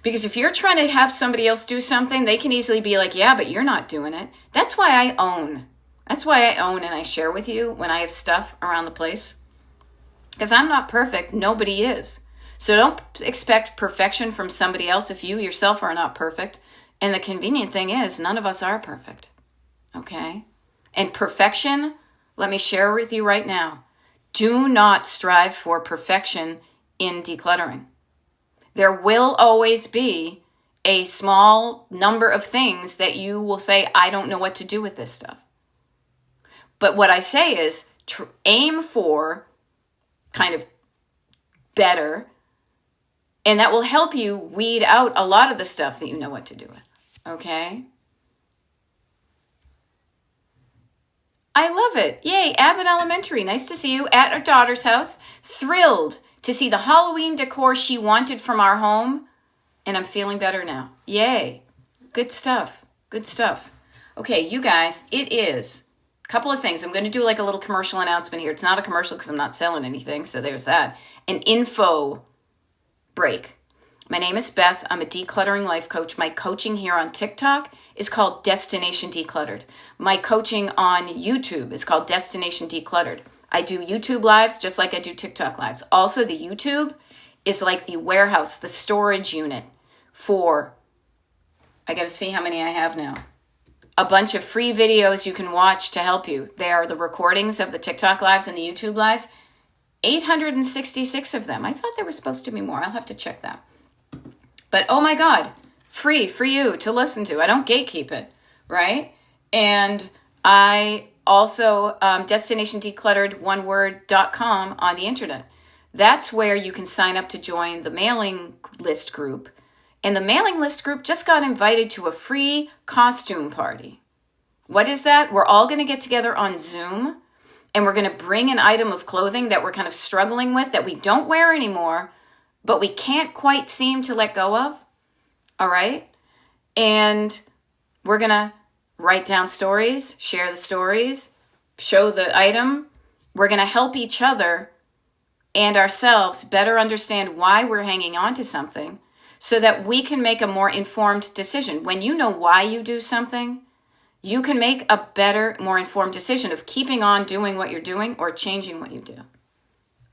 Because if you're trying to have somebody else do something, they can easily be like, yeah, but you're not doing it. That's why I own. That's why I own and I share with you when I have stuff around the place. Because I'm not perfect. Nobody is. So don't expect perfection from somebody else if you yourself are not perfect. And the convenient thing is, none of us are perfect. Okay? And perfection, let me share with you right now. Do not strive for perfection in decluttering. There will always be a small number of things that you will say, I don't know what to do with this stuff. But what I say is aim for kind of better, and that will help you weed out a lot of the stuff that you know what to do with. Okay? I love it. Yay, Abbott Elementary. Nice to see you at our daughter's house. Thrilled to see the Halloween decor she wanted from our home. And I'm feeling better now. Yay. Good stuff. Good stuff. Okay, you guys, it is a couple of things. I'm going to do like a little commercial announcement here. It's not a commercial because I'm not selling anything. So there's that. An info break. My name is Beth. I'm a decluttering life coach. My coaching here on TikTok is called Destination Decluttered. My coaching on YouTube is called Destination Decluttered. I do YouTube lives just like I do TikTok lives. Also, the YouTube is like the warehouse, the storage unit for, I got to see how many I have now, a bunch of free videos you can watch to help you. They are the recordings of the TikTok lives and the YouTube lives. 866 of them. I thought there were supposed to be more. I'll have to check that. But oh my God, free for you to listen to. I don't gatekeep it, right? And I also, destinationdecluttered1word.com on the internet. That's where you can sign up to join the mailing list group. And the mailing list group just got invited to a free costume party. What is that? We're all going to get together on Zoom, and we're going to bring an item of clothing that we're kind of struggling with, that we don't wear anymore, but we can't quite seem to let go of. All right? And we're going to write down stories, share the stories, show the item. We're going to help each other and ourselves better understand why we're hanging on to something so that we can make a more informed decision. When you know why you do something, you can make a better, more informed decision of keeping on doing what you're doing or changing what you do.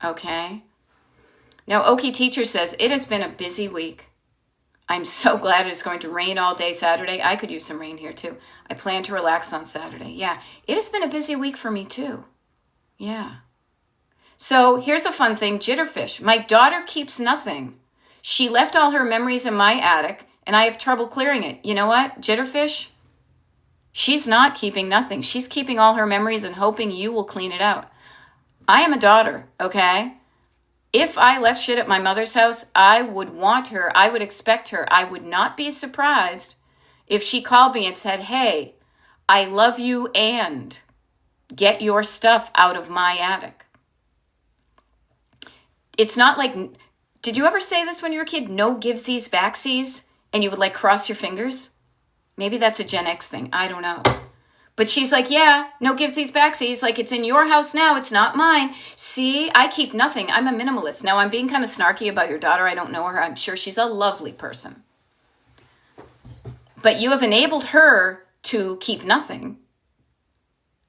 Okay? Now, Oki Teacher says, it has been a busy week. I'm so glad it's going to rain all day Saturday. I could use some rain here too. I plan to relax on Saturday. Yeah, it has been a busy week for me too. Yeah. So here's a fun thing, Jitterfish. My daughter keeps nothing. She left all her memories in my attic and I have trouble clearing it. You know what, Jitterfish? She's not keeping nothing. She's keeping all her memories and hoping you will clean it out. I am a daughter, okay? If I left shit at my mother's house, I would want her. I would expect her. I would not be surprised if she called me and said, hey, I love you and get your stuff out of my attic. It's not like, did you ever say this when you were a kid? No givesies, backsies, and you would like cross your fingers? Maybe that's a Gen X thing. I don't know. But she's like, yeah, no givesies, backsies. Like, it's in your house now. It's not mine. See, I keep nothing. I'm a minimalist. Now, I'm being kind of snarky about your daughter. I don't know her. I'm sure she's a lovely person. But you have enabled her to keep nothing.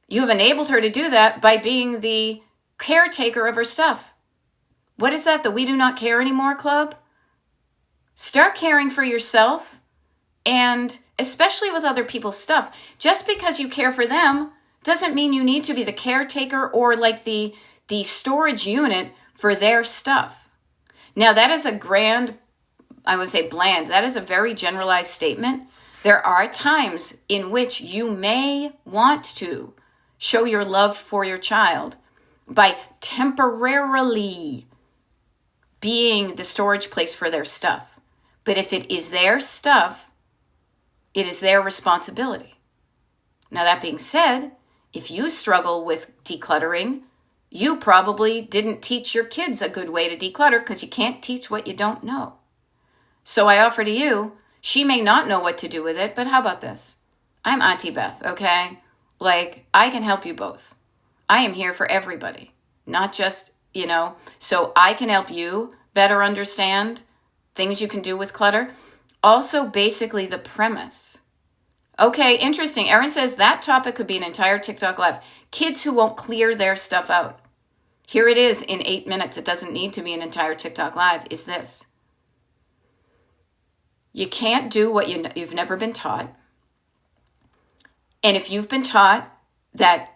You have enabled her to do that by being the caretaker of her stuff. What is that? The We Do Not Care Anymore Club? Start caring for yourself, and especially with other people's stuff. Just because you care for them doesn't mean you need to be the caretaker or like the storage unit for their stuff. Now, that is a grand I would say bland. That is a very generalized statement. There are times in which you may want to show your love for your child by temporarily being the storage place for their stuff. But if it is their stuff, it is their responsibility. Now, that being said, if you struggle with decluttering, you probably didn't teach your kids a good way to declutter because you can't teach what you don't know. So I offer to you, she may not know what to do with it, but how about this? I'm Auntie Beth, okay? Like, I can help you both. I am here for everybody, not just, so I can help you better understand things you can do with clutter. Also, basically the premise. Okay, interesting. Erin says that topic could be an entire TikTok live. Kids who won't clear their stuff out. Here it is in 8 minutes. It doesn't need to be an entire TikTok live. Is this? You can't do what you've never been taught. And if you've been taught that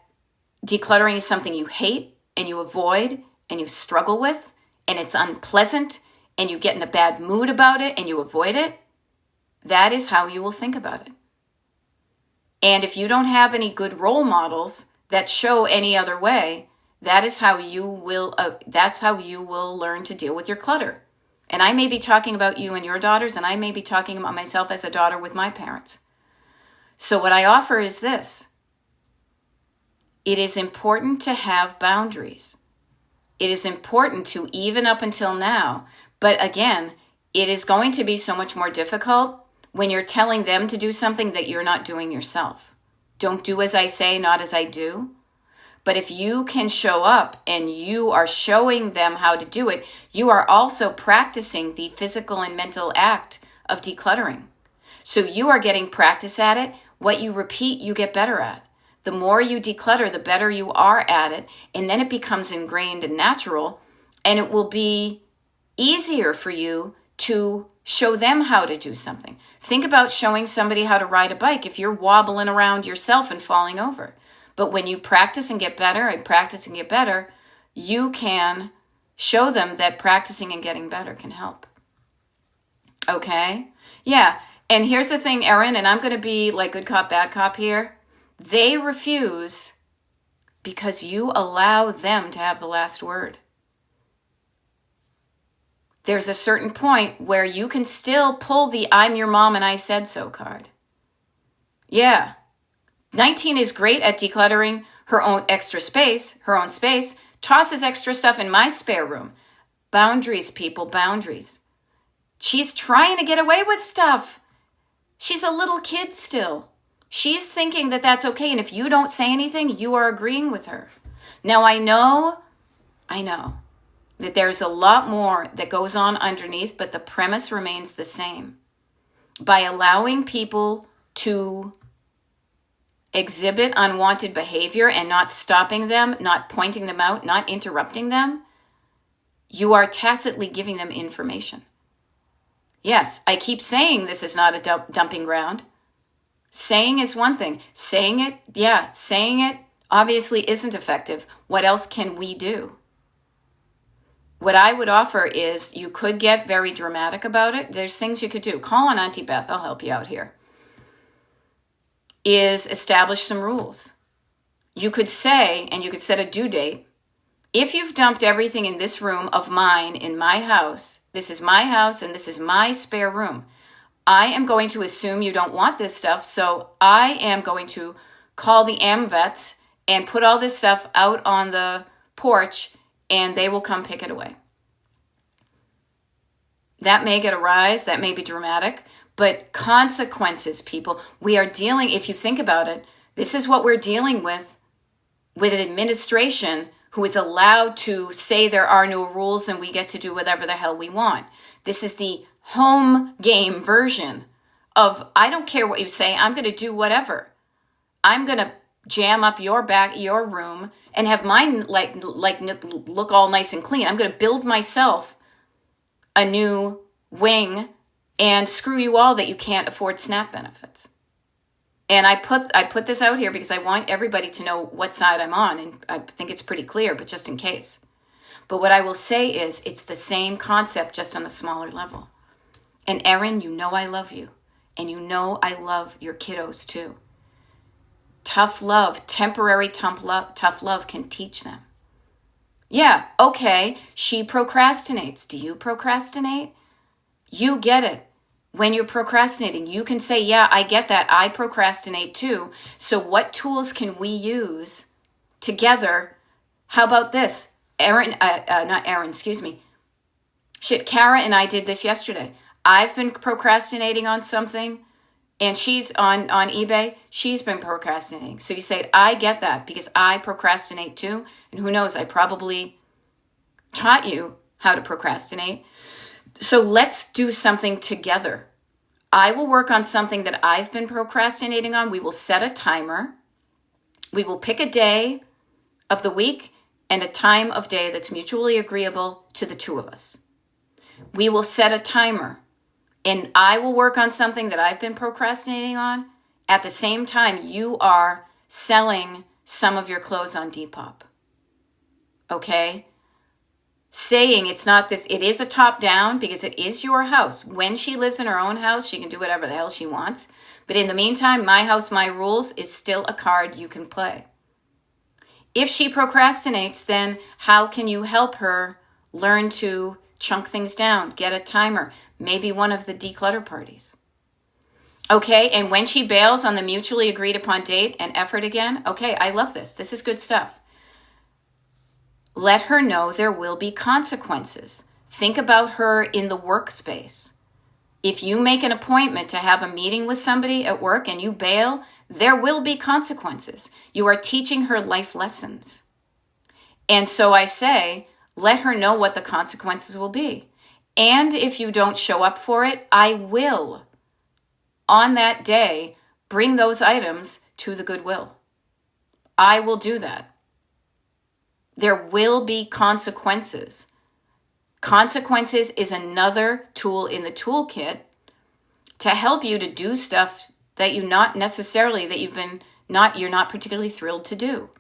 decluttering is something you hate and you avoid and you struggle with and it's unpleasant and you get in a bad mood about it and you avoid it, that is how you will think about it. And if you don't have any good role models that show any other way, that's how you will learn to deal with your clutter. And I may be talking about you and your daughters, and I may be talking about myself as a daughter with my parents. So what I offer is this. It is important to have boundaries. It is important to, even up until now, but again, it is going to be so much more difficult when you're telling them to do something that you're not doing yourself. Don't do as I say, not as I do. But if you can show up and you are showing them how to do it, you are also practicing the physical and mental act of decluttering. So you are getting practice at it. What you repeat, you get better at. The more you declutter, the better you are at it. And then it becomes ingrained and natural. And it will be easier for you to show them how to do something. Think about showing somebody how to ride a bike if you're wobbling around yourself and falling over. But when you practice and get better and practice and get better, you can show them that practicing and getting better can help. Okay? Yeah. And here's the thing, Erin, and I'm going to be like good cop, bad cop here. They refuse because you allow them to have the last word. There's a certain point where you can still pull the I'm your mom and I said so card. Yeah. 19 is great at decluttering her own space, tosses extra stuff in my spare room. Boundaries, people, boundaries. She's trying to get away with stuff. She's a little kid still. She's thinking that that's okay. And if you don't say anything, you are agreeing with her. Now, I know that there's a lot more that goes on underneath, but the premise remains the same. By allowing people to exhibit unwanted behavior and not stopping them, not pointing them out, not interrupting them, you are tacitly giving them information. Yes, I keep saying this is not a dumping ground. Saying is one thing. Saying it obviously isn't effective. What else can we do? What I would offer is you could get very dramatic about it. There's things you could do. Call on Auntie Beth. I'll help you out here. Is establish some rules. You could say, and you could set a due date, if you've dumped everything in this room of mine in my house, this is my house and this is my spare room, I am going to assume you don't want this stuff, so I am going to call the AmVets and put all this stuff out on the porch and they will come pick it away. That may get a rise, that may be dramatic, but consequences, people, we are dealing, if you think about it, this is what we're dealing with an administration who is allowed to say there are no rules and we get to do whatever the hell we want. This is the home game version of, I don't care what you say, I'm going to do whatever. I'm going to jam up your room and have mine like look all nice and clean. I'm going to build myself a new wing and screw you all that you can't afford SNAP benefits. And I put this out here because I want everybody to know what side I'm on, and I think it's pretty clear, but just in case. But what I will say is it's the same concept, just on a smaller level. And Erin, you know I love you. And you know I love your kiddos too. Tough love, temporary tough love can teach them. Yeah, okay, she procrastinates. Do you procrastinate? You get it. When you're procrastinating, you can say, yeah, I get that. I procrastinate too. So what tools can we use together? How about this? Kara and I did this yesterday. I've been procrastinating on something, and she's on eBay. She's been procrastinating. So you say, I get that because I procrastinate too. And who knows, I probably taught you how to procrastinate. So let's do something together. I will work on something that I've been procrastinating on. We will set a timer. We will pick a day of the week and a time of day that's mutually agreeable to the two of us. We will set a timer, and I will work on something that I've been procrastinating on. At the same time, you are selling some of your clothes on Depop. Okay? Saying it's not this, it is a top down because it is your house. When she lives in her own house, she can do whatever the hell she wants. But in the meantime, my house, my rules is still a card you can play. If she procrastinates, then how can you help her learn to chunk things down, get a timer, maybe one of the declutter parties? Okay, and when she bails on the mutually agreed upon date and effort again, okay, I love this. This is good stuff. Let her know there will be consequences. Think about her in the workspace. If you make an appointment to have a meeting with somebody at work and you bail, there will be consequences. You are teaching her life lessons. And so I say, let her know what the consequences will be. And if you don't show up for it, I will, on that day, bring those items to the Goodwill. I will do that. There will be consequences. Consequences is another tool in the toolkit to help you to do stuff that you're not particularly thrilled to do.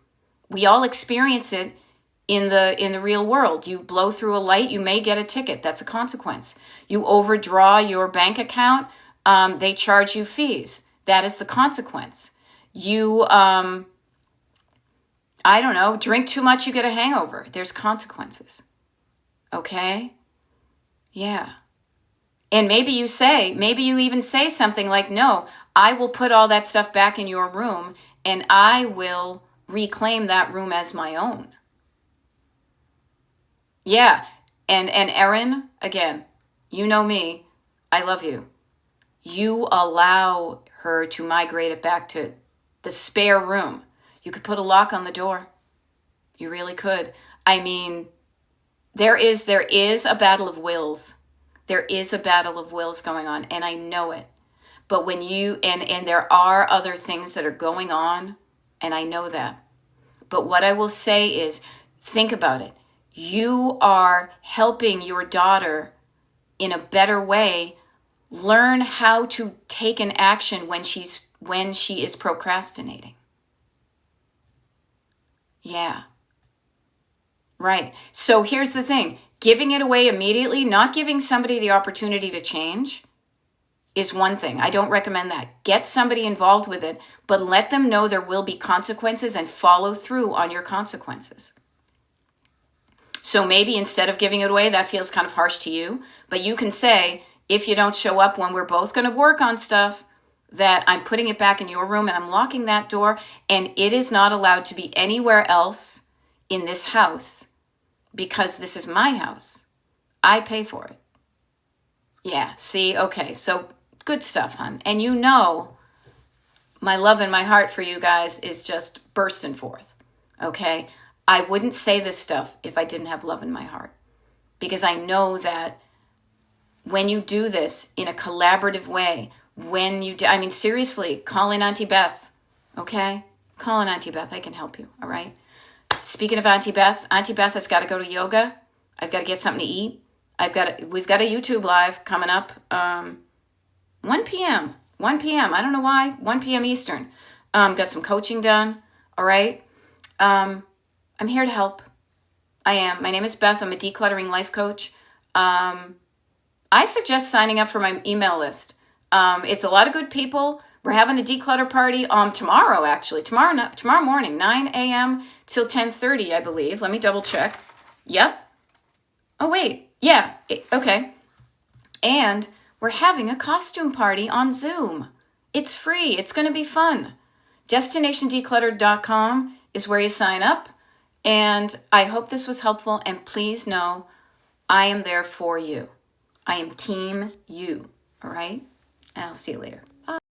We all experience it in the real world. You blow through a light, you may get a ticket. That's a consequence. You overdraw your bank account, they charge you fees. That is the consequence. You drink too much, you get a hangover. There's consequences. Okay? Yeah. And maybe you even say something like, no, I will put all that stuff back in your room and I will reclaim that room as my own. Yeah. And Erin, again, you know me. I love you. You allow her to migrate it back to the spare room. You could put a lock on the door. You really could. I mean, there is a battle of wills. There is a battle of wills going on, and I know it. But when you, and there are other things that are going on, and I know that. But what I will say is, think about it. You are helping your daughter in a better way learn how to take an action when she is procrastinating. Yeah. Right. So here's the thing. Giving it away immediately, not giving somebody the opportunity to change is one thing. I don't recommend that. Get somebody involved with it, but let them know there will be consequences and follow through on your consequences. So maybe instead of giving it away, that feels kind of harsh to you, but you can say, if you don't show up when we're both going to work on stuff, that I'm putting it back in your room and I'm locking that door, and it is not allowed to be anywhere else in this house because this is my house. I pay for it. Yeah, see, okay, so good stuff, hon. And you know my love and my heart for you guys is just bursting forth, okay? I wouldn't say this stuff if I didn't have love in my heart, because I know that when you do this in a collaborative way, seriously, call in Auntie Beth, okay? Call in Auntie Beth. I can help you, all right? Speaking of Auntie Beth has got to go to yoga. I've got to get something to eat. We've got a YouTube live coming up 1 p.m. I don't know why. 1 p.m. Eastern. Got some coaching done, all right? I'm here to help. I am. My name is Beth. I'm a decluttering life coach. I suggest signing up for my email list. It's a lot of good people. We're having a declutter party tomorrow, actually. Tomorrow morning, 9 a.m. till 10:30, I believe. Let me double check. Yep. Oh, wait. Yeah. Okay. And we're having a costume party on Zoom. It's free. It's going to be fun. DestinationDecluttered.com is where you sign up. And I hope this was helpful. And please know, I am there for you. I am team you. All right? And I'll see you later.